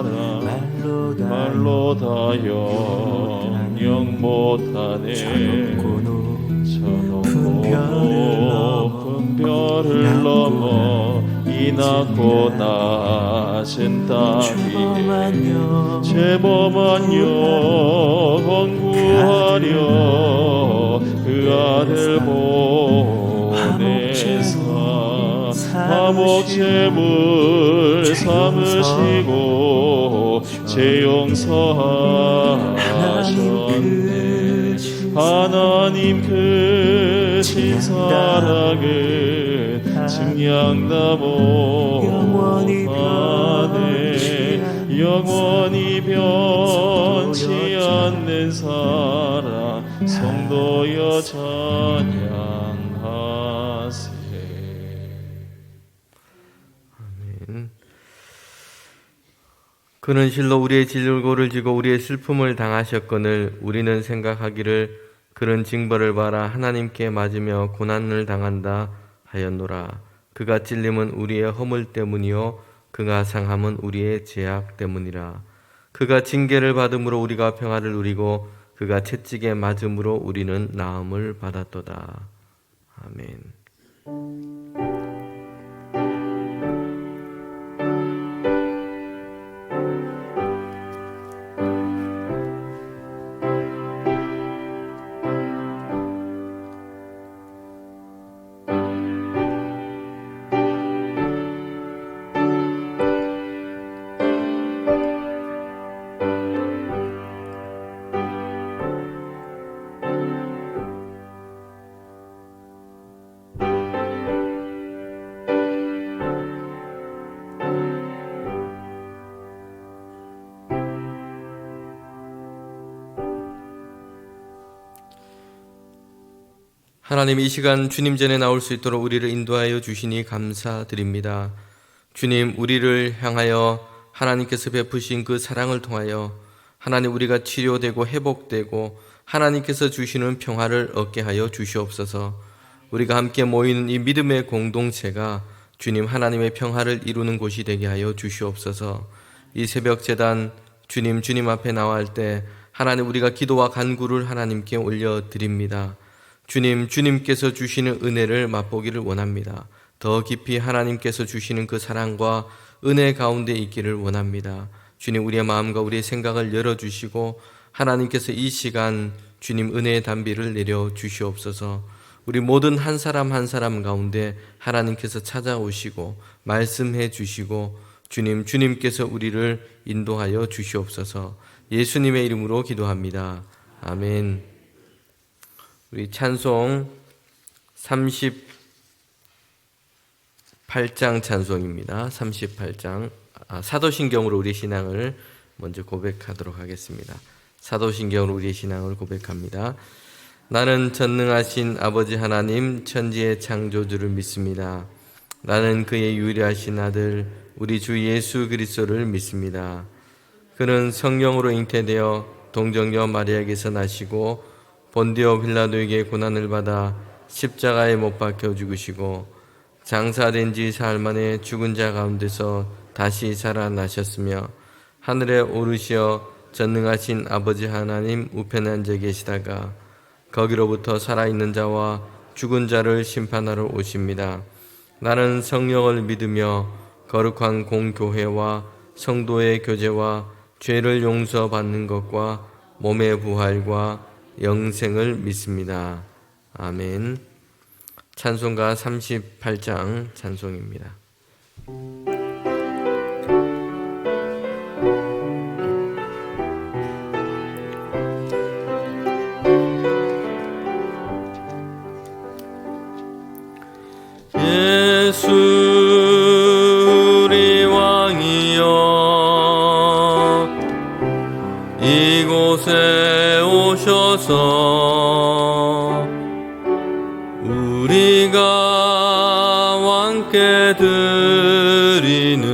사랑 말로 다 영영 못하네. 저 높은 별을 넘어 이 낮고 낮은 땅 위에 죄범한 영혼 구하려 그 아들 보내사 화목 제물 삼으시고 죄 용서하셨네. 하나님 크신 사랑은 증량나무 안에 영원히 변치 않는 사랑 성도여 찬양하세. 아멘. 그는 실로 우리의 질고를 지고 우리의 슬픔을 당하셨거늘 우리는 생각하기를 그런 징벌을 받아 하나님께 맞으며 고난을 당한다 하였노라. 그가 찔림은 우리의 허물 때문이요 그가 상함은 우리의 죄악 때문이라. 그가 징계를 받음으로 우리가 평화를 누리고 그가 채찍에 맞음으로 우리는 나음을 받았도다. 아멘. 하나님, 이 시간 주님 전에 나올 수 있도록 우리를 인도하여 주시니 감사드립니다. 주님, 우리를 향하여 하나님께서 베푸신 그 사랑을 통하여 하나님 우리가 치료되고 회복되고 하나님께서 주시는 평화를 얻게 하여 주시옵소서. 우리가 함께 모이는 이 믿음의 공동체가 주님 하나님의 평화를 이루는 곳이 되게 하여 주시옵소서. 이 새벽 제단 주님 앞에 나와할 때 하나님 우리가 기도와 간구를 하나님께 올려드립니다. 주님께서 주시는 은혜를 맛보기를 원합니다. 더 깊이 하나님께서 주시는 그 사랑과 은혜 가운데 있기를 원합니다. 주님, 우리의 마음과 우리의 생각을 열어주시고 하나님께서 이 시간 주님 은혜의 단비를 내려주시옵소서. 우리 모든 한 사람 한 사람 가운데 하나님께서 찾아오시고 말씀해 주시고 주님께서 우리를 인도하여 주시옵소서. 예수님의 이름으로 기도합니다. 아멘. 우리 찬송 38장 찬송입니다. 38장 사도신경으로 우리 신앙을 먼저 고백하도록 하겠습니다. 사도신경으로 우리의 신앙을 고백합니다. 나는 전능하신 아버지 하나님 천지의 창조주를 믿습니다. 나는 그의 유일하신 아들 우리 주 예수 그리스도를 믿습니다. 그는 성령으로 잉태되어 동정녀 마리아에게서 나시고 본디오 빌라도에게 고난을 받아 십자가에 못 박혀 죽으시고 장사된 지 사흘 만에 죽은 자 가운데서 다시 살아나셨으며 하늘에 오르시어 전능하신 아버지 하나님 우편에 앉아 계시다가 거기로부터 살아있는 자와 죽은 자를 심판하러 오십니다. 나는 성령을 믿으며 거룩한 공교회와 성도의 교제와 죄를 용서받는 것과 몸의 부활과 영생을 믿습니다. 아멘. 찬송가 38장 찬송입니다. 예수 우리 왕이여 이곳에 오셔서 우리가 왕께 드리는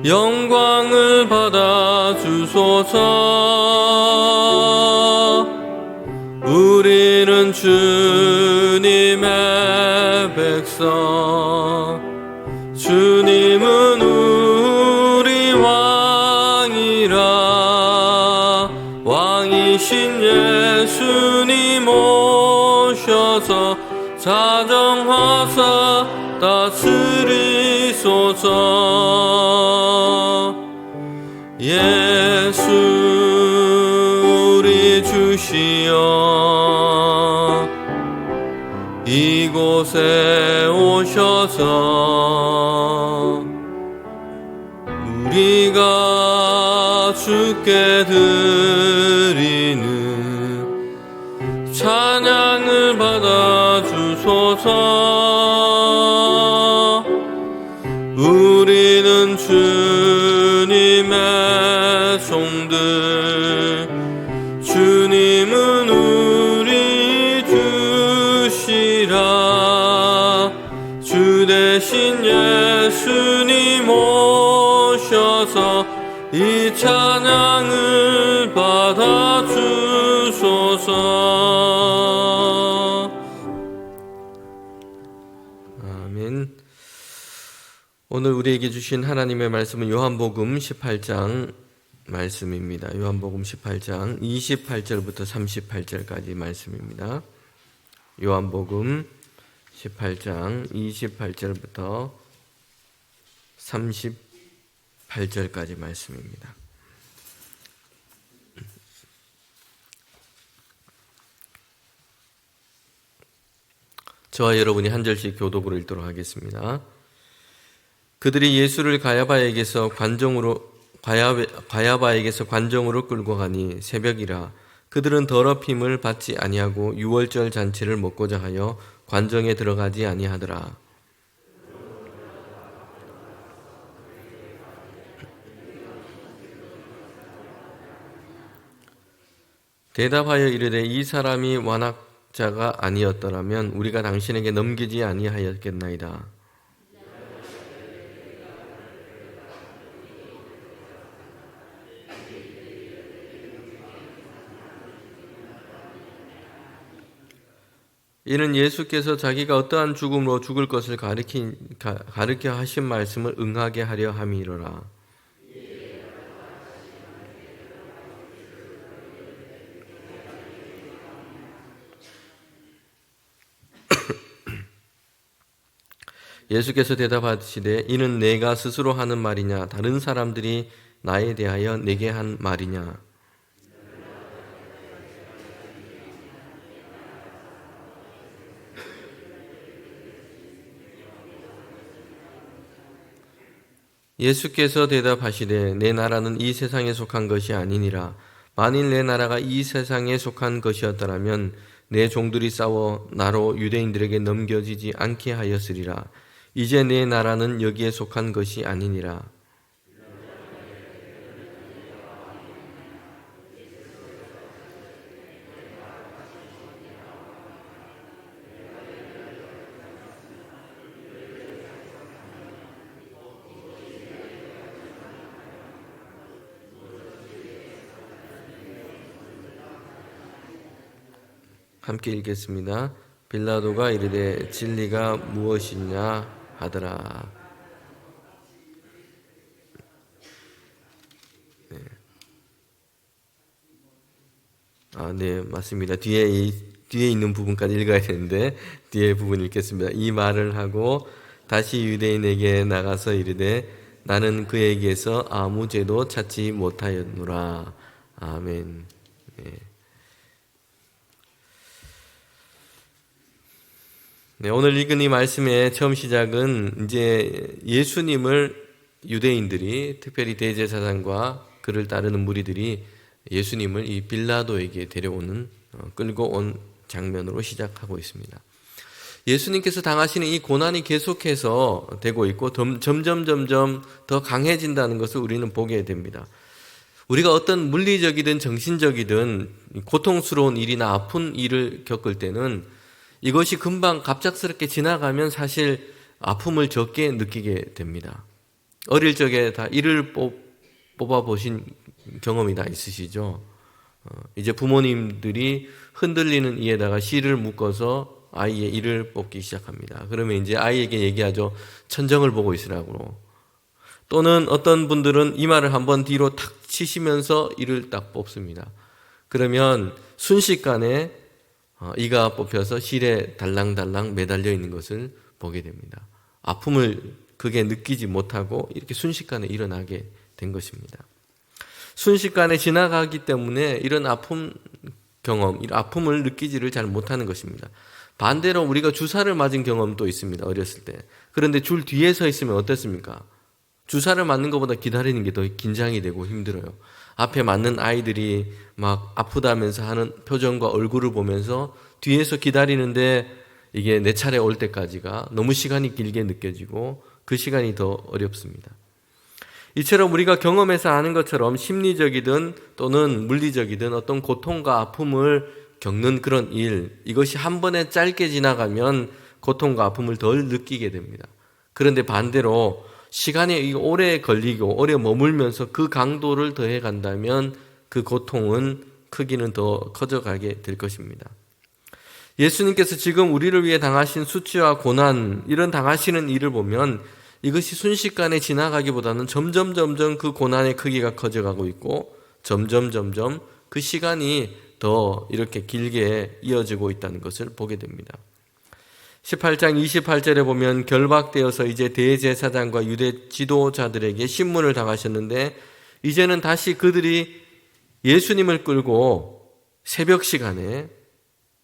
영광을 받아 주소서. 우리는 주님의 백성, 주님은 우리 왕 대신 예수님 오셔서 자정하사 다스리소서. 예수 우리 주시여 이곳에 오셔서 우리가 주께 드리는 찬양을 받아주소서. 우리는 주님의 종들, 주님은 우리 주시라. 주 대신 예수님 오셔서 이 찬양을 받아주소서. 아멘. 오늘 우리에게 주신 하나님의 말씀은 요한복음 18장 말씀입니다. 요한복음 18장 28절부터 38절까지 말씀입니다. 요한복음 18장 28절부터 38절까지 말씀입니다. 저와 여러분이 한 절씩 교독으로 읽도록 하겠습니다. 그들이 예수를 가야바에게서 관정으로 끌고 가니 새벽이라. 그들은 더럽힘을 받지 아니하고 유월절 잔치를 먹고자 하여 관정에 들어가지 아니하더라. 대답하여 이르되 이 사람이 완악자가 아니었더라면 우리가 당신에게 넘기지 아니하였겠나이다. 이는 예수께서 자기가 어떠한 죽음으로 죽을 것을 가르쳐 하신 말씀을 응하게 하려 함이로라. 예수께서 대답하시되 이는 내가 스스로 하는 말이냐 다른 사람들이 나에 대하여 내게 한 말이냐. 예수께서 대답하시되 내 나라는 이 세상에 속한 것이 아니니라. 만일 내 나라가 이 세상에 속한 것이었더라면 내 종들이 싸워 나로 유대인들에게 넘겨지지 않게 하였으리라. 이제 내 나라는 여기에 속한 것이 아니니라. 함께 읽겠습니다. 빌라도가 이르되 진리가 무엇이냐 하더라. 네, 맞습니다. 뒤에 있는 부분까지 읽어야 되는데 뒤에 부분 읽겠습니다. 이 말을 하고 다시 유대인에게 나가서 이르되 나는 그에게서 아무 죄도 찾지 못하였노라. 아멘. 네, 오늘 읽은 이 말씀의 처음 시작은 이제 예수님을 유대인들이 특별히 대제사장과 그를 따르는 무리들이 예수님을 이 빌라도에게 끌고 온 장면으로 시작하고 있습니다. 예수님께서 당하시는 이 고난이 계속해서 되고 있고 점점 더 강해진다는 것을 우리는 보게 됩니다. 우리가 어떤 물리적이든 정신적이든 고통스러운 일이나 아픈 일을 겪을 때는 이것이 금방 갑작스럽게 지나가면 사실 아픔을 적게 느끼게 됩니다. 어릴 적에 다 이를 뽑아보신 경험이 다 있으시죠? 이제 부모님들이 흔들리는 이에다가 실을 묶어서 아이의 이를 뽑기 시작합니다. 그러면 이제 아이에게 얘기하죠. 천정을 보고 있으라고. 또는 어떤 분들은 이마를 한번 뒤로 탁 치시면서 이를 딱 뽑습니다. 그러면 순식간에 이가 뽑혀서 실에 달랑달랑 매달려 있는 것을 보게 됩니다. 아픔을 그게 느끼지 못하고 이렇게 순식간에 일어나게 된 것입니다. 순식간에 지나가기 때문에 이런 아픔 경험, 이런 아픔을 느끼지를 잘 못하는 것입니다. 반대로 우리가 주사를 맞은 경험도 있습니다. 어렸을 때. 그런데 줄 뒤에 서 있으면 어떻습니까? 주사를 맞는 것보다 기다리는 게 더 긴장이 되고 힘들어요. 앞에 맞는 아이들이 막 아프다면서 하는 표정과 얼굴을 보면서 뒤에서 기다리는데 이게 내 차례 올 때까지가 너무 시간이 길게 느껴지고 그 시간이 더 어렵습니다. 이처럼 우리가 경험해서 아는 것처럼 심리적이든 또는 물리적이든 어떤 고통과 아픔을 겪는 그런 일, 이것이 한 번에 짧게 지나가면 고통과 아픔을 덜 느끼게 됩니다. 그런데 반대로 시간이 오래 걸리고 오래 머물면서 그 강도를 더해 간다면 그 고통은 크기는 더 커져가게 될 것입니다. 예수님께서 지금 우리를 위해 당하신 수치와 고난, 이런 당하시는 일을 보면 이것이 순식간에 지나가기보다는 점점 그 고난의 크기가 커져가고 있고 점점 그 시간이 더 이렇게 길게 이어지고 있다는 것을 보게 됩니다. 18장 28절에 보면 결박되어서 이제 대제사장과 유대 지도자들에게 신문을 당하셨는데 이제는 다시 그들이 예수님을 끌고 새벽 시간에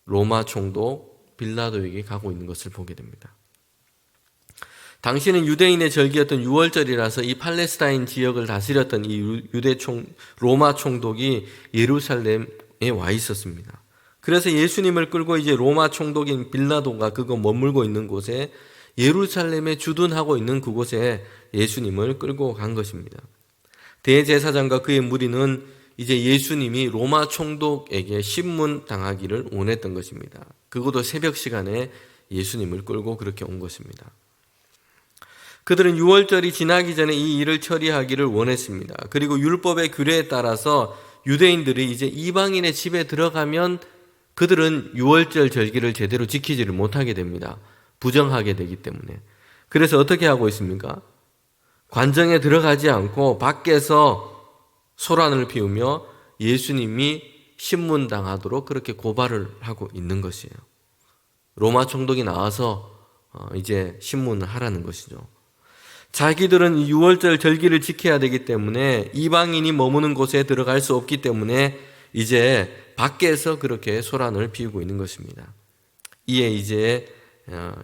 로마 총독 빌라도에게 가고 있는 것을 보게 됩니다. 당시는 유대인의 절기였던 6월절이라서 이 팔레스타인 지역을 다스렸던 이 로마 총독이 예루살렘에 와 있었습니다. 그래서 예수님을 끌고 이제 로마 총독인 빌라도가 그거 머물고 있는 곳에 예루살렘에 주둔하고 있는 그곳에 예수님을 끌고 간 것입니다. 대제사장과 그의 무리는 이제 예수님이 로마 총독에게 신문 당하기를 원했던 것입니다. 그것도 새벽 시간에 예수님을 끌고 그렇게 온 것입니다. 그들은 6월절이 지나기 전에 이 일을 처리하기를 원했습니다. 그리고 율법의 규례에 따라서 유대인들이 이제 이방인의 집에 들어가면 그들은 6월절 절기를 제대로 지키지를 못하게 됩니다. 부정하게 되기 때문에. 그래서 어떻게 하고 있습니까? 관정에 들어가지 않고 밖에서 소란을 피우며 예수님이 신문당하도록 그렇게 고발을 하고 있는 것이에요. 로마 총독이 나와서 이제 신문을 하라는 것이죠. 자기들은 6월절 절기를 지켜야 되기 때문에 이방인이 머무는 곳에 들어갈 수 없기 때문에 이제 밖에서 그렇게 소란을 피우고 있는 것입니다. 이에 이제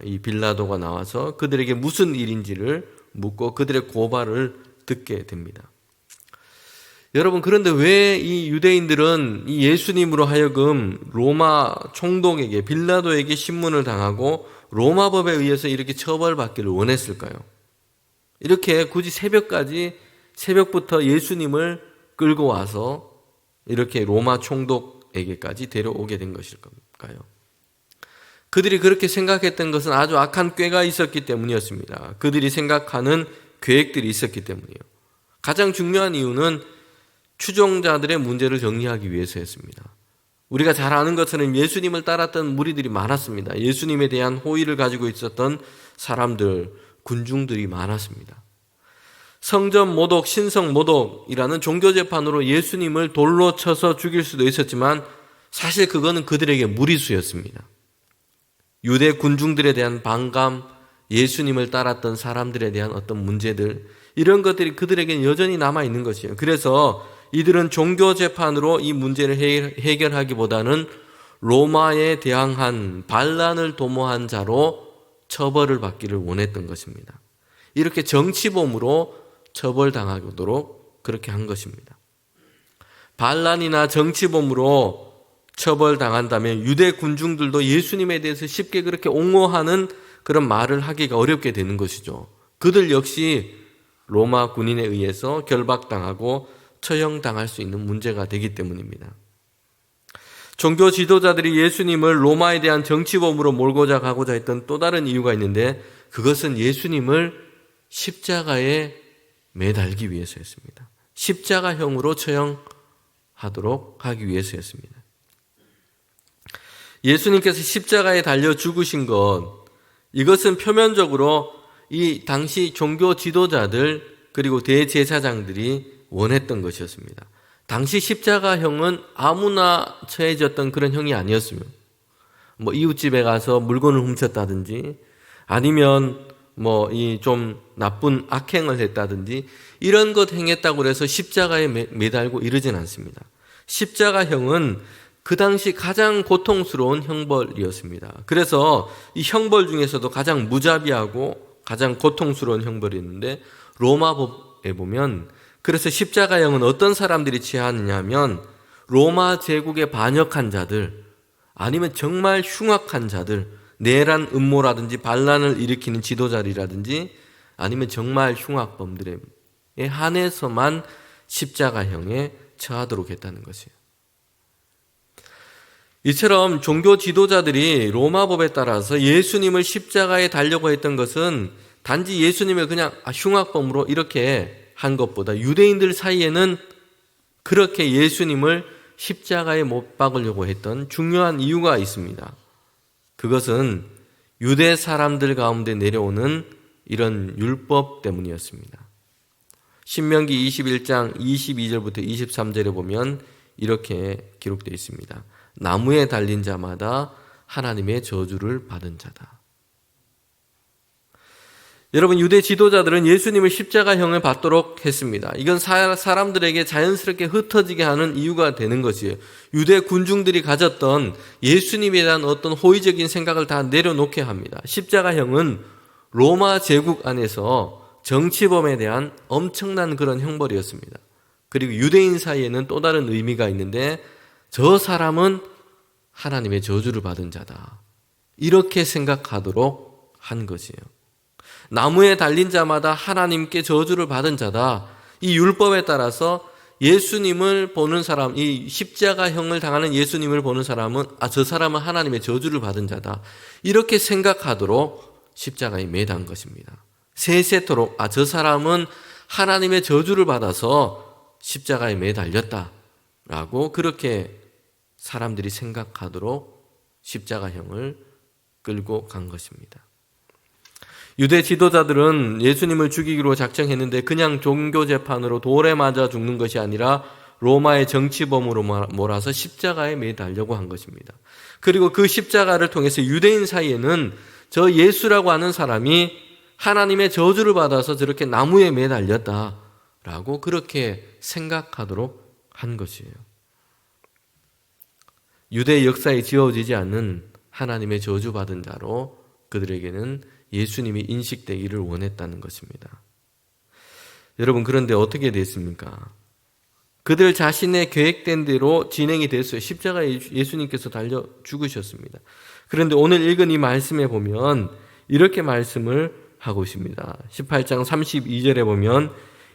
이 빌라도가 나와서 그들에게 무슨 일인지를 묻고 그들의 고발을 듣게 됩니다. 여러분, 그런데 왜 이 유대인들은 이 예수님으로 하여금 로마 총독에게 빌라도에게 신문을 당하고 로마 법에 의해서 이렇게 처벌받기를 원했을까요? 이렇게 굳이 새벽부터 예수님을 끌고 와서 이렇게 로마 총독에게까지 데려오게 된 것일까요? 그들이 그렇게 생각했던 것은 아주 악한 꾀가 있었기 때문이었습니다. 그들이 생각하는 계획들이 있었기 때문이에요. 가장 중요한 이유는 추종자들의 문제를 정리하기 위해서였습니다. 우리가 잘 아는 것처럼 예수님을 따랐던 무리들이 많았습니다. 예수님에 대한 호의를 가지고 있었던 사람들, 군중들이 많았습니다. 성전 모독, 신성 모독이라는 종교재판으로 예수님을 돌로 쳐서 죽일 수도 있었지만 사실 그거는 그들에게 무리수였습니다. 유대 군중들에 대한 반감, 예수님을 따랐던 사람들에 대한 어떤 문제들, 이런 것들이 그들에게는 여전히 남아있는 것이에요. 그래서 이들은 종교재판으로 이 문제를 해결하기보다는 로마에 대항한 반란을 도모한 자로 처벌을 받기를 원했던 것입니다. 이렇게 정치범으로 처벌당하도록 그렇게 한 것입니다. 반란이나 정치범으로 처벌당한다면 유대 군중들도 예수님에 대해서 쉽게 그렇게 옹호하는 그런 말을 하기가 어렵게 되는 것이죠. 그들 역시 로마 군인에 의해서 결박당하고 처형당할 수 있는 문제가 되기 때문입니다. 종교 지도자들이 예수님을 로마에 대한 정치범으로 몰고자 가고자 했던 또 다른 이유가 있는데 그것은 예수님을 십자가에 매달기 위해서였습니다. 십자가형으로 처형하도록 하기 위해서였습니다. 예수님께서 십자가에 달려 죽으신 것, 이것은 표면적으로 이 당시 종교 지도자들 그리고 대제사장들이 원했던 것이었습니다. 당시 십자가형은 아무나 처해졌던 그런 형이 아니었으며, 뭐 이웃집에 가서 물건을 훔쳤다든지 아니면 뭐 이 좀 나쁜 악행을 했다든지 이런 것 행했다고 해서 십자가에 매달고 이러진 않습니다. 십자가형은 그 당시 가장 고통스러운 형벌이었습니다. 그래서 이 형벌 중에서도 가장 무자비하고 가장 고통스러운 형벌이었는데, 로마법에 보면 그래서 십자가형은 어떤 사람들이 취하느냐 하면 로마 제국에 반역한 자들, 아니면 정말 흉악한 자들, 내란 음모라든지 반란을 일으키는 지도자리라든지 아니면 정말 흉악범들에 한해서만 십자가형에 처하도록 했다는 것이에요. 이처럼 종교 지도자들이 로마법에 따라서 예수님을 십자가에 달려고 했던 것은 단지 예수님을 그냥 흉악범으로 이렇게 한 것보다 유대인들 사이에는 그렇게 예수님을 십자가에 못 박으려고 했던 중요한 이유가 있습니다. 그것은 유대 사람들 가운데 내려오는 이런 율법 때문이었습니다. 신명기 21장 22절부터 23절에 보면 이렇게 기록되어 있습니다. 나무에 달린 자마다 하나님의 저주를 받은 자다. 여러분, 유대 지도자들은 예수님을 십자가형을 받도록 했습니다. 이건 사람들에게 자연스럽게 흩어지게 하는 이유가 되는 것이에요. 유대 군중들이 가졌던 예수님에 대한 어떤 호의적인 생각을 다 내려놓게 합니다. 십자가형은 로마 제국 안에서 정치범에 대한 엄청난 그런 형벌이었습니다. 그리고 유대인 사이에는 또 다른 의미가 있는데, 저 사람은 하나님의 저주를 받은 자다, 이렇게 생각하도록 한 것이에요. 나무에 달린 자마다 하나님께 저주를 받은 자다. 이 율법에 따라서 예수님을 보는 사람, 이 십자가형을 당하는 예수님을 보는 사람은 저 사람은 하나님의 저주를 받은 자다, 이렇게 생각하도록 십자가에 매단 것입니다. 세세토록 저 사람은 하나님의 저주를 받아서 십자가에 매달렸다라고 그렇게 사람들이 생각하도록 십자가형을 끌고 간 것입니다. 유대 지도자들은 예수님을 죽이기로 작정했는데 그냥 종교 재판으로 돌에 맞아 죽는 것이 아니라 로마의 정치범으로 몰아서 십자가에 매달려고 한 것입니다. 그리고 그 십자가를 통해서 유대인 사이에는 저 예수라고 하는 사람이 하나님의 저주를 받아서 저렇게 나무에 매달렸다라고 그렇게 생각하도록 한 것이에요. 유대 역사에 지워지지 않는 하나님의 저주받은 자로 그들에게는 예수님이 인식되기를 원했다는 것입니다. 여러분, 그런데 어떻게 됐습니까? 그들 자신의 계획된 대로 진행이 됐어요. 십자가에 예수님께서 달려 죽으셨습니다. 그런데 오늘 읽은 이 말씀에 보면 이렇게 말씀을 하고 있습니다. 18장 32절에 보면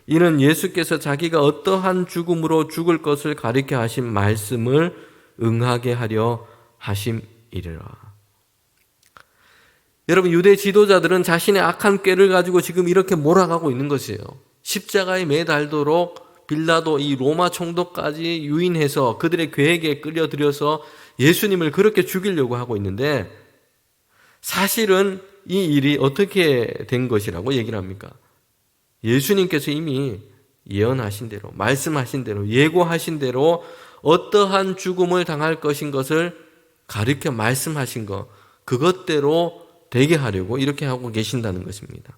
이는 예수께서 자기가 어떠한 죽음으로 죽을 것을 가리켜 하신 말씀을 응하게 하려 하심이리라. 여러분, 유대 지도자들은 자신의 악한 꾀를 가지고 지금 이렇게 몰아가고 있는 것이에요. 십자가에 매달도록 빌라도 이 로마 총독까지 유인해서 그들의 계획에 끌려들여서 예수님을 그렇게 죽이려고 하고 있는데, 사실은 이 일이 어떻게 된 것이라고 얘기를 합니까? 예수님께서 이미 예언하신 대로, 말씀하신 대로, 예고하신 대로 어떠한 죽음을 당할 것인 것을 가르쳐 말씀하신 것, 그것대로 되게 하려고 이렇게 하고 계신다는 것입니다.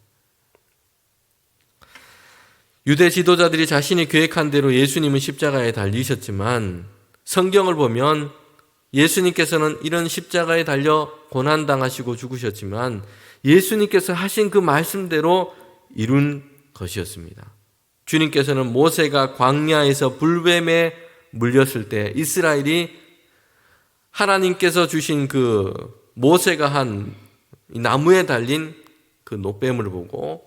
유대 지도자들이 자신이 계획한 대로 예수님은 십자가에 달리셨지만 성경을 보면 예수님께서는 이런 십자가에 달려 고난당하시고 죽으셨지만 예수님께서 하신 그 말씀대로 이룬 것이었습니다. 주님께서는 모세가 광야에서 불뱀에 물렸을 때 이스라엘이 하나님께서 주신 그 모세가 한 나무에 달린 그 노뱀을 보고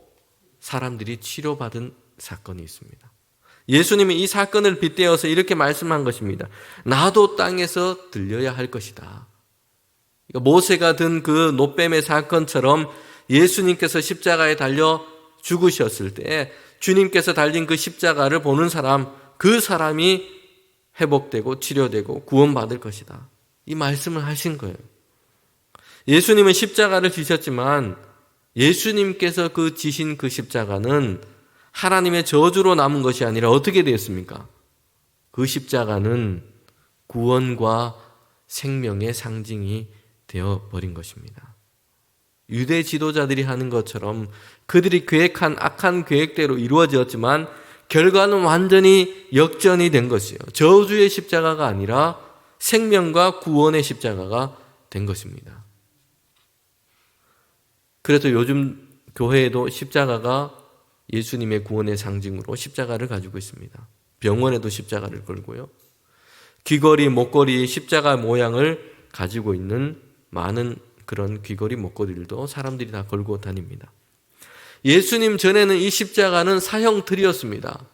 사람들이 치료받은 사건이 있습니다. 예수님이 이 사건을 빗대어서 이렇게 말씀한 것입니다. 나도 땅에서 들려야 할 것이다. 그러니까 모세가 든 그 노뱀의 사건처럼 예수님께서 십자가에 달려 죽으셨을 때 주님께서 달린 그 십자가를 보는 사람, 그 사람이 회복되고 치료되고 구원받을 것이다. 이 말씀을 하신 거예요. 예수님은 십자가를 지셨지만 예수님께서 지신 그 십자가는 하나님의 저주로 남은 것이 아니라 어떻게 되었습니까? 그 십자가는 구원과 생명의 상징이 되어버린 것입니다. 유대 지도자들이 하는 것처럼 그들이 계획한 악한 계획대로 이루어졌지만 결과는 완전히 역전이 된 것이요. 저주의 십자가가 아니라 생명과 구원의 십자가가 된 것입니다. 그래서 요즘 교회에도 십자가가 예수님의 구원의 상징으로 십자가를 가지고 있습니다. 병원에도 십자가를 걸고요. 귀걸이, 목걸이, 십자가 모양을 가지고 있는 많은 그런 귀걸이, 목걸이들도 사람들이 다 걸고 다닙니다. 예수님 전에는 이 십자가는 사형틀이었습니다.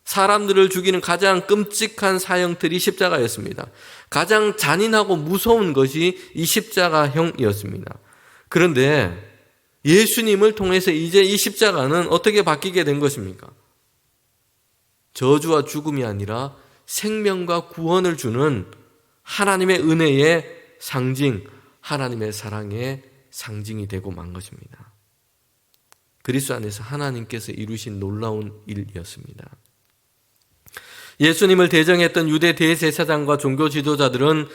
사람들을 죽이는 가장 끔찍한 사형틀이 십자가였습니다. 가장 잔인하고 무서운 것이 이 십자가형이었습니다. 그런데 예수님을 통해서 이제 이 십자가는 어떻게 바뀌게 된 것입니까? 저주와 죽음이 아니라 생명과 구원을 주는 하나님의 은혜의 상징, 하나님의 사랑의 상징이 되고 만 것입니다. 그리스도 안에서 하나님께서 이루신 놀라운 일이었습니다. 예수님을 대적했던 유대 대제사장과 종교 지도자들은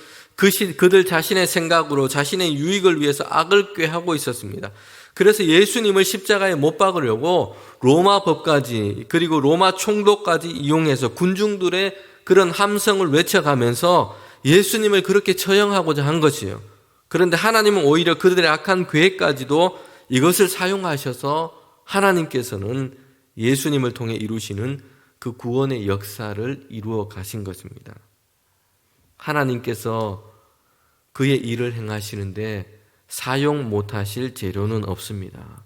그들 자신의 생각으로 자신의 유익을 위해서 악을 꾀하고 있었습니다. 그래서 예수님을 십자가에 못 박으려고 로마 법까지 그리고 로마 총독까지 이용해서 군중들의 그런 함성을 외쳐가면서 예수님을 그렇게 처형하고자 한 것이에요. 그런데 하나님은 오히려 그들의 악한 계획까지도 이것을 사용하셔서 하나님께서는 예수님을 통해 이루시는 그 구원의 역사를 이루어 가신 것입니다. 하나님께서 그의 일을 행하시는데 사용 못하실 재료는 없습니다.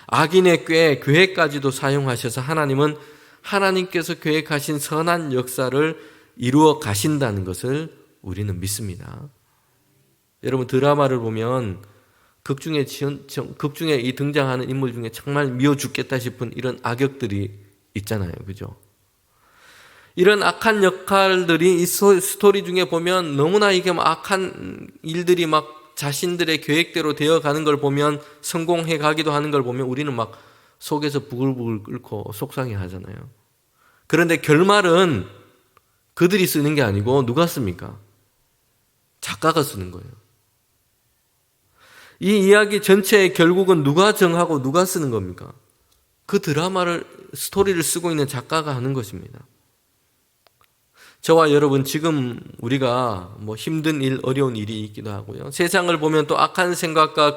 악인의 계획까지도 사용하셔서 하나님은 하나님께서 계획하신 선한 역사를 이루어 가신다는 것을 우리는 믿습니다. 여러분 드라마를 보면 극중에 이 등장하는 인물 중에 정말 미워 죽겠다 싶은 이런 악역들이 있잖아요. 그죠? 이런 악한 역할들이 이 스토리 중에 보면 너무나 이게 악한 일들이 막 자신들의 계획대로 되어가는 걸 보면 성공해 가기도 하는 걸 보면 우리는 막 속에서 부글부글 끓고 속상해 하잖아요. 그런데 결말은 그들이 쓰는 게 아니고 누가 씁니까? 작가가 쓰는 거예요. 이 이야기 전체의 결국은 누가 정하고 누가 쓰는 겁니까? 그 스토리를 쓰고 있는 작가가 하는 것입니다. 저와 여러분 지금 우리가 힘든 일, 어려운 일이 있기도 하고요. 세상을 보면 또 악한 생각과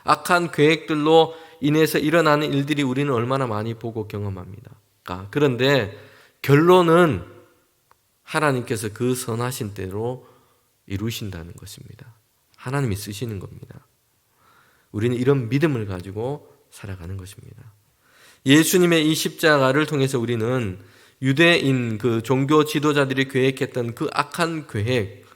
악한 계획들로 인해서 일어나는 일들이 우리는 얼마나 많이 보고 경험합니다. 그런데 결론은 하나님께서 그 선하신 대로 이루신다는 것입니다. 하나님이 쓰시는 겁니다. 우리는 이런 믿음을 가지고 살아가는 것입니다. 예수님의 이 십자가를 통해서 우리는 유대인 그 종교 지도자들이 계획했던 그 악한 계획,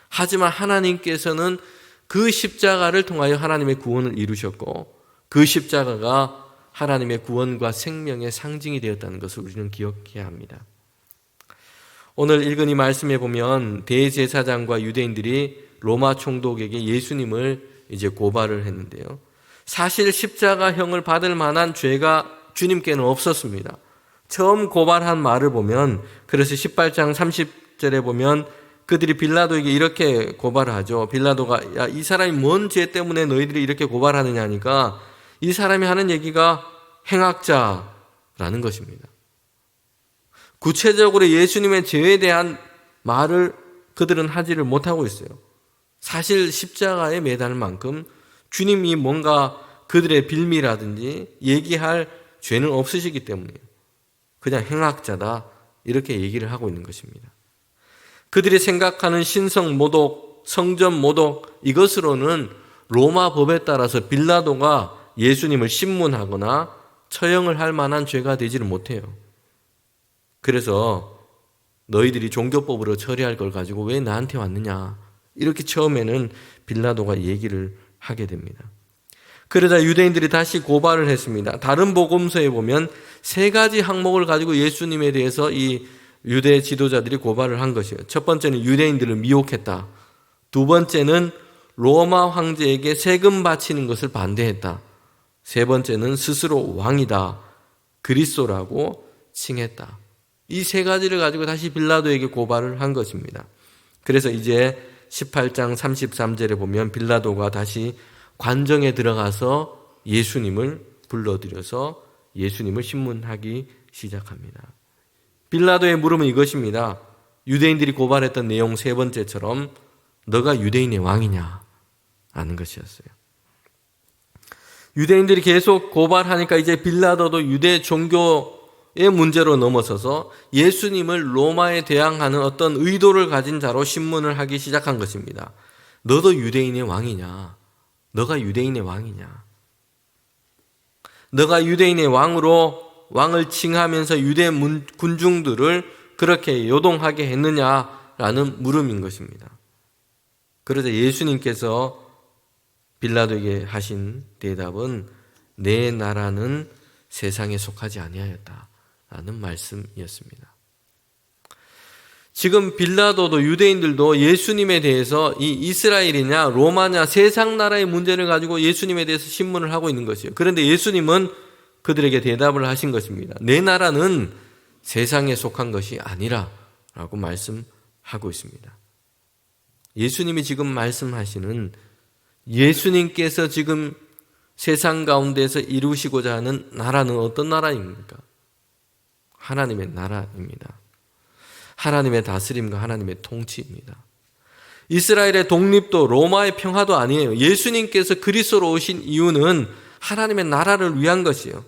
하지만 하나님께서는 그 십자가를 통하여 하나님의 구원을 이루셨고 그 십자가가 하나님의 구원과 생명의 상징이 되었다는 것을 우리는 기억해야 합니다. 오늘 읽은 이 말씀에 보면 대제사장과 유대인들이 로마 총독에게 예수님을 이제 고발을 했는데요. 사실 십자가형을 받을 만한 죄가 주님께는 없었습니다. 처음 고발한 말을 보면 그래서 18장 30절에 보면 그들이 빌라도에게 이렇게 고발을 하죠. 빌라도가 야, 이 사람이 뭔 죄 때문에 너희들이 이렇게 고발하느냐 하니까 이 사람이 하는 얘기가 행악자라는 것입니다. 구체적으로 예수님의 죄에 대한 말을 그들은 하지를 못하고 있어요. 사실 십자가에 매달 만큼 주님이 뭔가 그들의 빌미라든지 얘기할 죄는 없으시기 때문이에요. 그냥 행악자다 이렇게 얘기를 하고 있는 것입니다. 그들이 생각하는 신성 모독, 성전 모독 이것으로는 로마 법에 따라서 빌라도가 예수님을 신문하거나 처형을 할 만한 죄가 되지를 못해요. 그래서 너희들이 종교법으로 처리할 걸 가지고 왜 나한테 왔느냐 이렇게 처음에는 빌라도가 얘기를 하게 됩니다. 그러자 유대인들이 다시 고발을 했습니다. 다른 복음서에 보면 3가지 항목을 가지고 예수님에 대해서 이 유대 지도자들이 고발을 한 것이에요. 첫 번째는 유대인들을 미혹했다. 두 번째는 로마 황제에게 세금 바치는 것을 반대했다. 세 번째는 스스로 왕이다. 그리스도라고 칭했다. 이 세 가지를 가지고 다시 빌라도에게 고발을 한 것입니다. 그래서 이제 18장 33절에 보면 빌라도가 다시 관정에 들어가서 예수님을 불러들여서 예수님을 신문하기 시작합니다. 빌라도의 물음은 이것입니다. 유대인들이 고발했던 내용 세 번째처럼 너가 유대인의 왕이냐? 라는 것이었어요. 유대인들이 계속 고발하니까 이제 빌라도도 유대 종교의 문제로 넘어서서 예수님을 로마에 대항하는 어떤 의도를 가진 자로 신문을 하기 시작한 것입니다. 너도 유대인의 왕이냐? 너가 유대인의 왕이냐? 너가 유대인의 왕으로 왕을 칭하면서 유대 군중들을 그렇게 요동하게 했느냐라는 물음인 것입니다. 그러자 예수님께서 빌라도에게 하신 대답은 내 나라는 세상에 속하지 아니하였다라는 말씀이었습니다. 지금 빌라도도 유대인들도 예수님에 대해서 이 이스라엘이냐 로마냐 세상 나라의 문제를 가지고 예수님에 대해서 신문을 하고 있는 것이에요. 그런데 예수님은 그들에게 대답을 하신 것입니다. 내 나라는 세상에 속한 것이 아니라 라고 말씀하고 있습니다. 예수님이 지금 말씀하시는 예수님께서 지금 세상 가운데서 이루시고자 하는 나라는 어떤 나라입니까? 하나님의 나라입니다. 하나님의 다스림과 하나님의 통치입니다. 이스라엘의 독립도 로마의 평화도 아니에요. 예수님께서 그리스도로 오신 이유는 하나님의 나라를 위한 것이에요.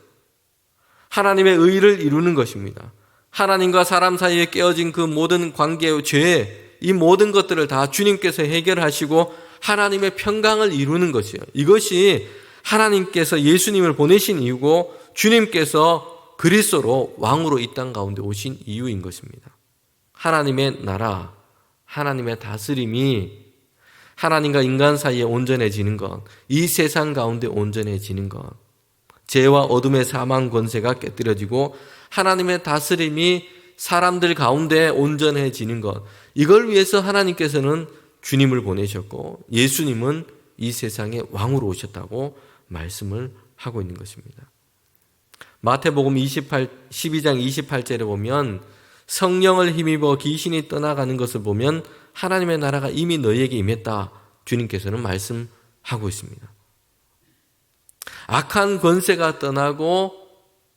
하나님의 의를 이루는 것입니다. 하나님과 사람 사이에 깨어진 그 모든 관계의 죄, 이 모든 것들을 다 주님께서 해결하시고 하나님의 평강을 이루는 것이에요. 이것이 하나님께서 예수님을 보내신 이유고 주님께서 그리스도로 왕으로 이 땅 가운데 오신 이유인 것입니다. 하나님의 나라, 하나님의 다스림이 하나님과 인간 사이에 온전해지는 것, 이 세상 가운데 온전해지는 것, 죄와 어둠의 사망 권세가 깨뜨려지고 하나님의 다스림이 사람들 가운데 온전해지는 것, 이걸 위해서 하나님께서는 주님을 보내셨고 예수님은 이 세상에 왕으로 오셨다고 말씀을 하고 있는 것입니다. 마태복음 12장 28절에 보면 성령을 힘입어 귀신이 떠나가는 것을 보면 하나님의 나라가 이미 너희에게 임했다. 주님께서는 말씀하고 있습니다. 악한 권세가 떠나고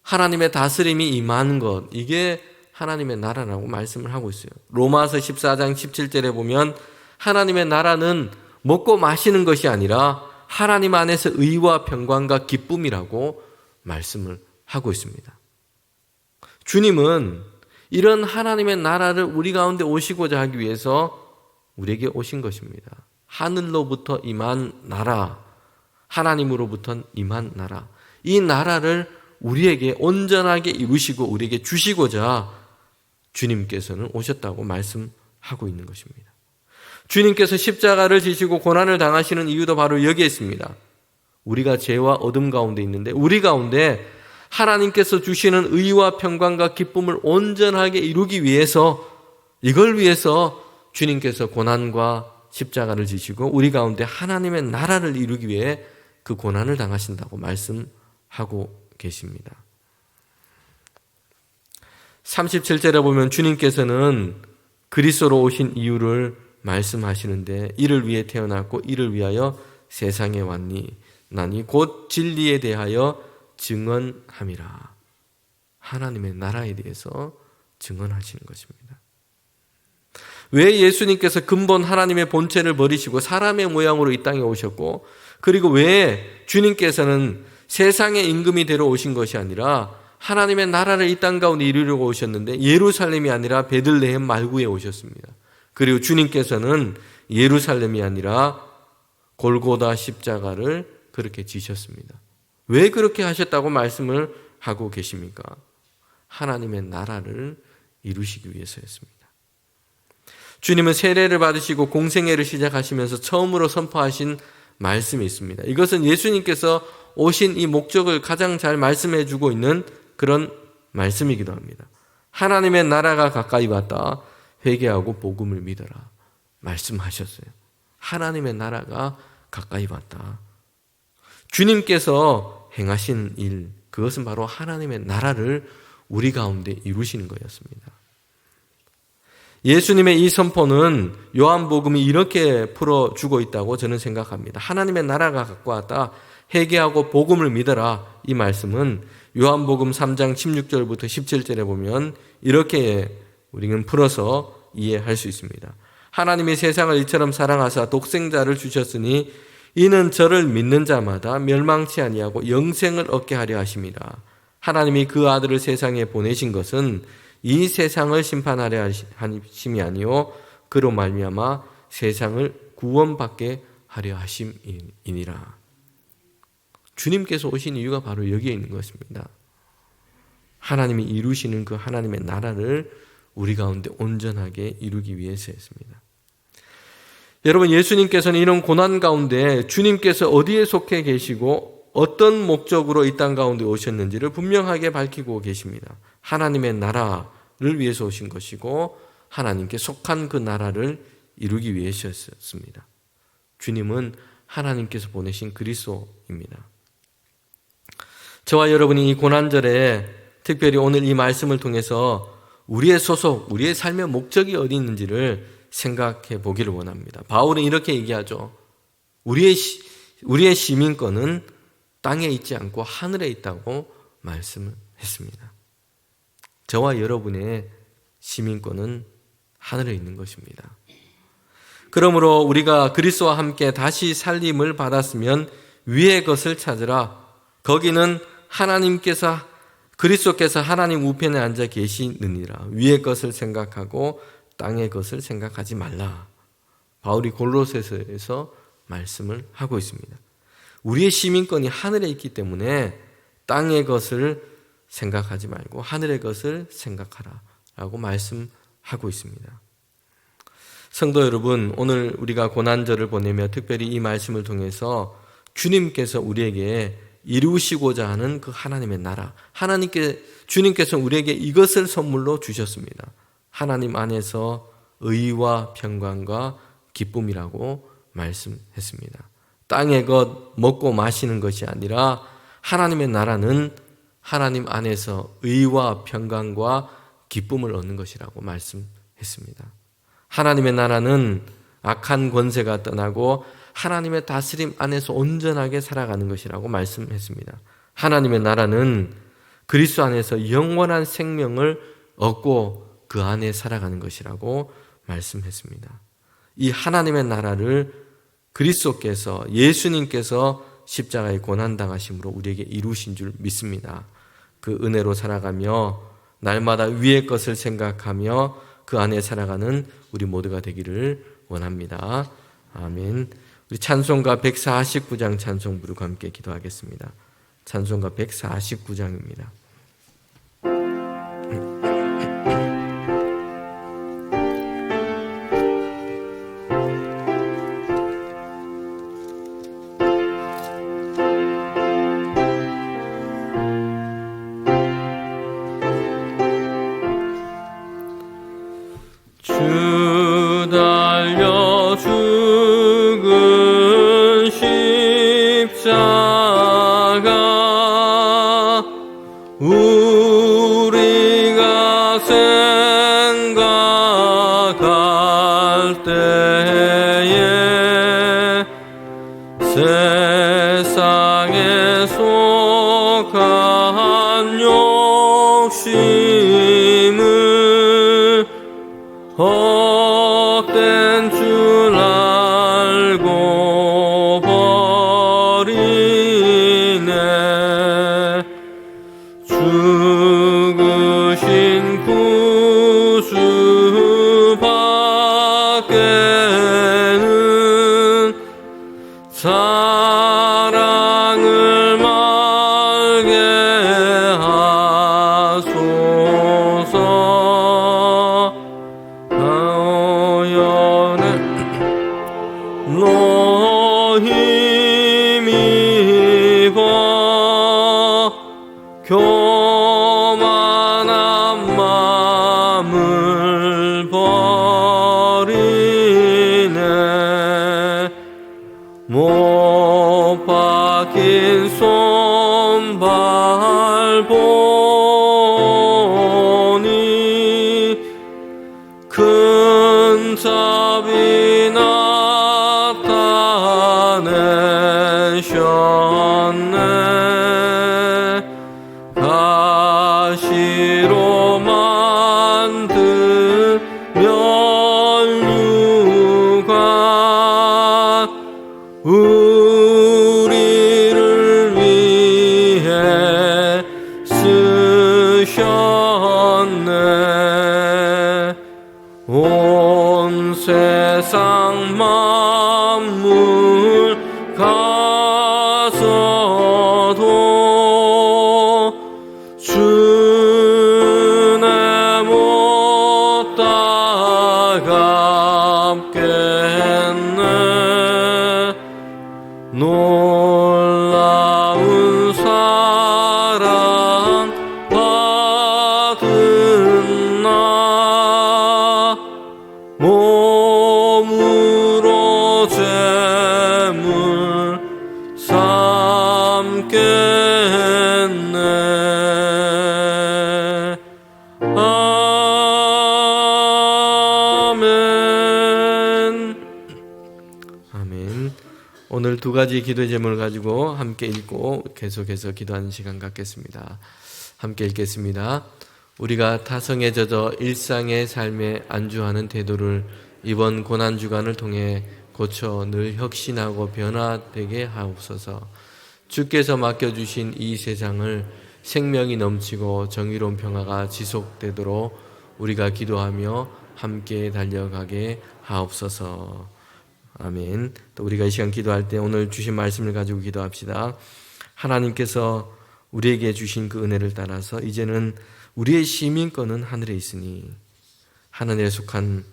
하나님의 다스림이 임하는 것, 이게 하나님의 나라라고 말씀을 하고 있어요. 로마서 14장 17절에 보면 하나님의 나라는 먹고 마시는 것이 아니라 하나님 안에서 의와 평강과 기쁨이라고 말씀을 하고 있습니다. 주님은 이런 하나님의 나라를 우리 가운데 오시고자 하기 위해서 우리에게 오신 것입니다. 하늘로부터 임한 나라, 하나님으로부터 임한 나라, 이 나라를 우리에게 온전하게 이루시고 우리에게 주시고자 주님께서는 오셨다고 말씀하고 있는 것입니다. 주님께서 십자가를 지시고 고난을 당하시는 이유도 바로 여기에 있습니다. 우리가 죄와 어둠 가운데 있는데 우리 가운데 하나님께서 주시는 의와 평강과 기쁨을 온전하게 이루기 위해서, 이걸 위해서 주님께서 고난과 십자가를 지시고 우리 가운데 하나님의 나라를 이루기 위해 그 고난을 당하신다고 말씀하고 계십니다. 37절에 보면 주님께서는 그리스도로 오신 이유를 말씀하시는데 이를 위해 태어났고 이를 위하여 세상에 왔니 나니 곧 진리에 대하여 증언함이라. 하나님의 나라에 대해서 증언하시는 것입니다. 왜 예수님께서 근본 하나님의 본체를 버리시고 사람의 모양으로 이 땅에 오셨고, 그리고 왜 주님께서는 세상의 임금이 되러 오신 것이 아니라 하나님의 나라를 이 땅 가운데 이루려고 오셨는데 예루살렘이 아니라 베들레헴 말구에 오셨습니다. 그리고 주님께서는 예루살렘이 아니라 골고다 십자가를 그렇게 지셨습니다. 왜 그렇게 하셨다고 말씀을 하고 계십니까? 하나님의 나라를 이루시기 위해서였습니다. 주님은 세례를 받으시고 공생애를 시작하시면서 처음으로 선포하신 말씀이 있습니다. 이것은 예수님께서 오신 이 목적을 가장 잘 말씀해 주고 있는 그런 말씀이기도 합니다. 하나님의 나라가 가까이 왔다. 회개하고 복음을 믿어라. 말씀하셨어요. 하나님의 나라가 가까이 왔다. 주님께서 행하신 일, 그것은 바로 하나님의 나라를 우리 가운데 이루시는 거였습니다. 예수님의 이 선포는 요한복음이 이렇게 풀어주고 있다고 저는 생각합니다. 하나님의 나라가 갖고 왔다. 회개하고 복음을 믿어라. 이 말씀은 요한복음 3장 16절부터 17절에 보면 이렇게 우리는 풀어서 이해할 수 있습니다. 하나님이 세상을 이처럼 사랑하사 독생자를 주셨으니 이는 저를 믿는 자마다 멸망치 아니하고 영생을 얻게 하려 하심이라. 하나님이 그 아들을 세상에 보내신 것은 이 세상을 심판하려 하심이 아니요 그로 말미암아 세상을 구원받게 하려 하심이니라. 주님께서 오신 이유가 바로 여기에 있는 것입니다. 하나님이 이루시는 그 하나님의 나라를 우리 가운데 온전하게 이루기 위해서였습니다. 여러분, 예수님께서는 이런 고난 가운데 주님께서 어디에 속해 계시고 어떤 목적으로 이 땅 가운데 오셨는지를 분명하게 밝히고 계십니다. 하나님의 나라를 위해서 오신 것이고 하나님께 속한 그 나라를 이루기 위해서였습니다. 주님은 하나님께서 보내신 그리스도입니다. 저와 여러분이 이 고난절에 특별히 오늘 이 말씀을 통해서 우리의 소속, 우리의 삶의 목적이 어디 있는지를 생각해 보기를 원합니다. 바울은 이렇게 얘기하죠. 우리의 시민권은 땅에 있지 않고 하늘에 있다고 말씀을 했습니다. 저와 여러분의 시민권은 하늘에 있는 것입니다. 그러므로 우리가 그리스도와 함께 다시 살림을 받았으면 위의 것을 찾으라. 거기는 그리스도께서 하나님 우편에 앉아 계시느니라. 위의 것을 생각하고 땅의 것을 생각하지 말라. 바울이 골로새서에서 말씀을 하고 있습니다. 우리의 시민권이 하늘에 있기 때문에 땅의 것을 생각하지 말고 하늘의 것을 생각하라 라고 말씀하고 있습니다. 성도 여러분, 오늘 우리가 고난절을 보내며 특별히 이 말씀을 통해서 주님께서 우리에게 이루시고자 하는 그 하나님의 나라, 주님께서 우리에게 이것을 선물로 주셨습니다. 하나님 안에서 의와 평강과 기쁨이라고 말씀했습니다. 땅의 것 먹고 마시는 것이 아니라 하나님의 나라는 하나님 안에서 의와 평강과 기쁨을 얻는 것이라고 말씀했습니다. 하나님의 나라는 악한 권세가 떠나고 하나님의 다스림 안에서 온전하게 살아가는 것이라고 말씀했습니다. 하나님의 나라는 그리스도 안에서 영원한 생명을 얻고 그 안에 살아가는 것이라고 말씀했습니다. 이 하나님의 나라를 그리스도께서, 예수님께서 십자가에 고난당하심으로 우리에게 이루신 줄 믿습니다. 그 은혜로 살아가며 날마다 위의 것을 생각하며 그 안에 살아가는 우리 모두가 되기를 원합니다. 아멘. 우리 찬송가 149장 찬송 부르고 함께 기도하겠습니다. 찬송가 149장입니다. 주 달려 죽은 십자가 우리가 생각할 때에 세상에 속한 욕심을 헛된 줄 알고 버리네. 죽으신 구주 밖에는 사랑을 말게 하소서. 반짝이 나타내셨네. 가시로 만든 면류관 우리를 위해 쓰셨네. 온 세상 만물 가서도 주내 못 따갑겠네. 놀라운 사랑 받은 나 몸으로 제물 삼겠네. 아멘. 아멘. 오늘 두 가지 기도의 제목을 가지고 함께 읽고 계속해서 기도하는 시간 갖겠습니다. 함께 읽겠습니다. 우리가 타성에 젖어 일상의 삶에 안주하는 태도를 이번 고난주간을 통해 고쳐 늘 혁신하고 변화되게 하옵소서. 주께서 맡겨주신 이 세상을 생명이 넘치고 정의로운 평화가 지속되도록 우리가 기도하며 함께 달려가게 하옵소서. 아멘. 또 우리가 이 시간 기도할 때 오늘 주신 말씀을 가지고 기도합시다. 하나님께서 우리에게 주신 그 은혜를 따라서 이제는 우리의 시민권은 하늘에 있으니 하늘에 속한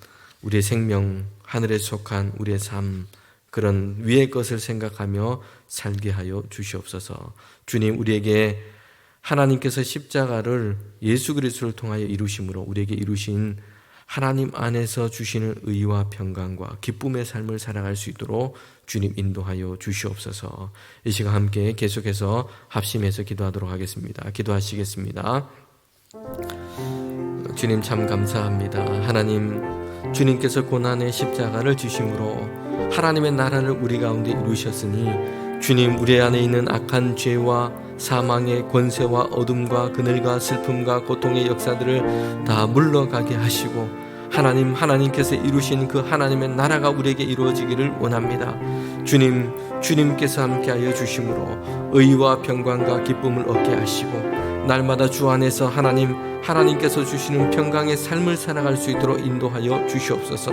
우리의 생명, 하늘에 속한 우리의 삶, 그런 위의 것을 생각하며 살게 하여 주시옵소서. 주님, 우리에게 하나님께서 십자가를 예수 그리스도를 통하여 이루심으로 우리에게 이루신 하나님 안에서 주시는 의와 평강과 기쁨의 삶을 살아갈 수 있도록 주님 인도하여 주시옵소서. 이 시간 함께 계속해서 합심해서 기도하도록 하겠습니다. 기도하시겠습니다. 주님 참 감사합니다. 하나님, 주님께서 고난의 십자가를 주심으로 하나님의 나라를 우리 가운데 이루셨으니 주님, 우리 안에 있는 악한 죄와 사망의 권세와 어둠과 그늘과 슬픔과 고통의 역사들을 다 물러가게 하시고 하나님, 하나님께서 이루신 그 하나님의 나라가 우리에게 이루어지기를 원합니다. 주님, 주님께서 함께하여 주심으로 의와 평강과 기쁨을 얻게 하시고 날마다 주 안에서 하나님께서 주시는 평강의 삶을 살아갈 수 있도록 인도하여 주시옵소서.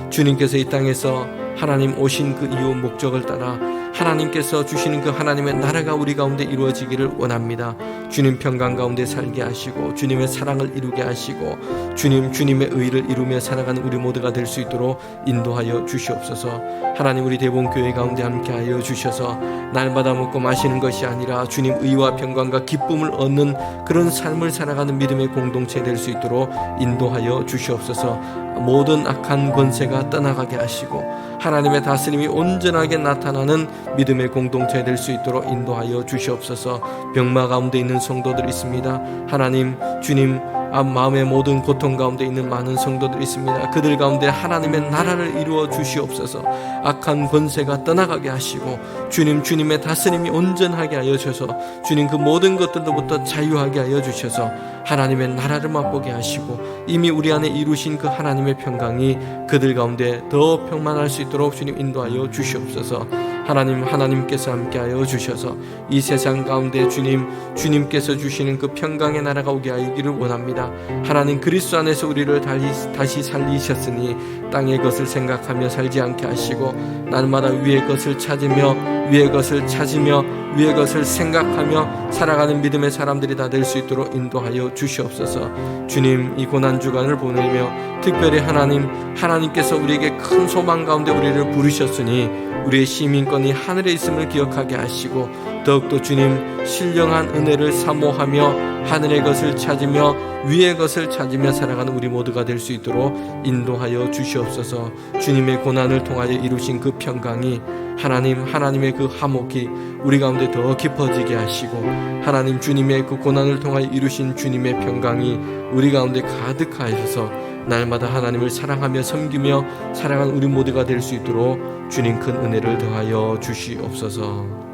주님께서 이 땅에서 하나님 오신 그 이유 목적을 따라 하나님께서 주시는 그 하나님의 나라가 우리 가운데 이루어지기를 원합니다. 주님 평강 가운데 살게 하시고 주님의 사랑을 이루게 하시고 주님의 의를 이루며 살아가는 우리 모두가 될 수 있도록 인도하여 주시옵소서. 하나님, 우리 대본교회 가운데 함께하여 주셔서 날마다 먹고 마시는 것이 아니라 주님 의와 평강과 기쁨을 얻는 그런 삶을 살아가는 믿음의 공동체 될 수 있도록 인도하여 주시옵소서. 모든 악한 권세가 떠나가게 하시고 하나님의 다스림이 온전하게 나타나는 믿음의 공동체 될 수 있도록 인도하여 주시옵소서. 병마 가운데 있는 성도들 있습니다. 하나님, 주님 마음의 모든 고통 가운데 있는 많은 성도들이 있습니다. 그들 가운데 하나님의 나라를 이루어 주시옵소서. 악한 권세가 떠나가게 하시고 주님의 다스림이 온전하게 하여 주셔서 주님 그 모든 것들로부터 자유하게 하여 주셔서 하나님의 나라를 맛보게 하시고 이미 우리 안에 이루신 그 하나님의 평강이 그들 가운데 더 평만할 수 있도록 주님 인도하여 주시옵소서. 하나님께서 함께하여 주셔서 이 세상 가운데 주님께서 주시는 그 평강의 나라가 오게 하기를 원합니다. 하나님, 그리스도 안에서 우리를 다시 살리셨으니 땅의 것을 생각하며 살지 않게 하시고 날마다 위의 것을 찾으며 위의 것을 생각하며 살아가는 믿음의 사람들이 다 될 수 있도록 인도하여 주시옵소서. 주님, 이 고난주간을 보내며 특별히 하나님께서 우리에게 큰 소망 가운데 우리를 부르셨으니 우리의 시민권이 하늘에 있음을 기억하게 하시고 더욱더 주님 신령한 은혜를 사모하며 하늘의 것을 찾으며 위의 것을 찾으며 살아가는 우리 모두가 될 수 있도록 인도하여 주시옵소서. 주님의 고난을 통하여 이루신 그 평강이 하나님의 그 화목이 우리 가운데 더 깊어지게 하시고 하나님, 주님의 그 고난을 통하여 이루신 주님의 평강이 우리 가운데 가득하셔서 날마다 하나님을 사랑하며 섬기며 사랑하는 우리 모두가 될 수 있도록 주님 큰 은혜를 더하여 주시옵소서.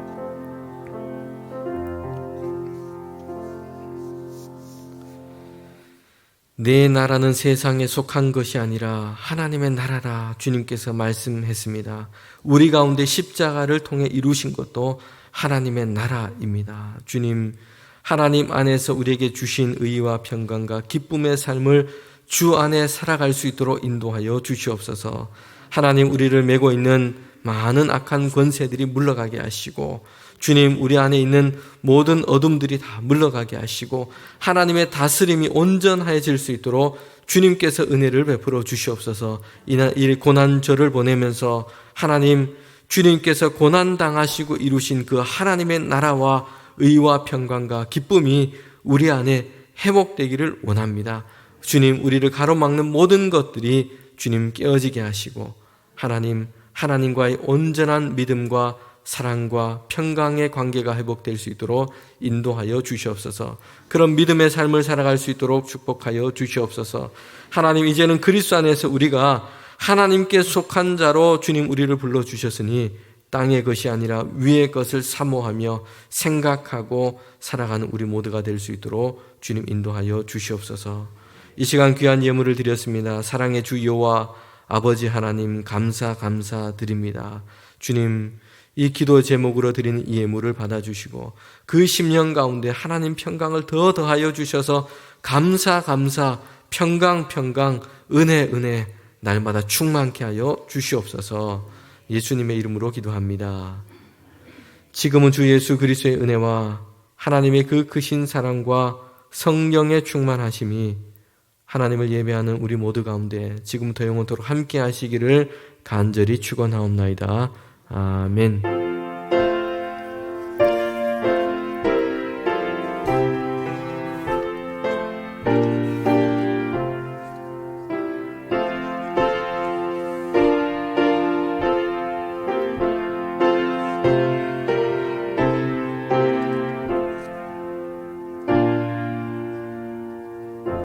내 나라는 세상에 속한 것이 아니라 하나님의 나라라 주님께서 말씀했습니다. 우리 가운데 십자가를 통해 이루신 것도 하나님의 나라입니다. 주님, 하나님 안에서 우리에게 주신 의와 평강과 기쁨의 삶을 주 안에 살아갈 수 있도록 인도하여 주시옵소서. 하나님, 우리를 메고 있는 많은 악한 권세들이 물러가게 하시고, 주님, 우리 안에 있는 모든 어둠들이 다 물러가게 하시고 하나님의 다스림이 온전해질 수 있도록 주님께서 은혜를 베풀어 주시옵소서. 이 고난절을 보내면서 하나님, 주님께서 고난당하시고 이루신 그 하나님의 나라와 의와 평강과 기쁨이 우리 안에 회복되기를 원합니다. 주님, 우리를 가로막는 모든 것들이 주님 깨어지게 하시고 하나님과의 온전한 믿음과 사랑과 평강의 관계가 회복될 수 있도록 인도하여 주시옵소서. 그런 믿음의 삶을 살아갈 수 있도록 축복하여 주시옵소서. 하나님, 이제는 그리스도 안에서 우리가 하나님께 속한 자로 주님 우리를 불러주셨으니 땅의 것이 아니라 위의 것을 사모하며 생각하고 살아가는 우리 모두가 될 수 있도록 주님 인도하여 주시옵소서. 이 시간 귀한 예물을 드렸습니다. 사랑의 주 여호와 아버지 하나님, 감사드립니다. 주님, 이 기도 제목으로 드리는 이 예물을 받아주시고 그 10년 가운데 하나님 평강을 더하여 주셔서 감사, 평강, 은혜 날마다 충만케 하여 주시옵소서. 예수님의 이름으로 기도합니다. 지금은 주 예수 그리스도의 은혜와 하나님의 그 크신 사랑과 성령의 충만하심이 하나님을 예배하는 우리 모두 가운데 지금부터 영원토록 함께 하시기를 간절히 축원하옵나이다. 아멘.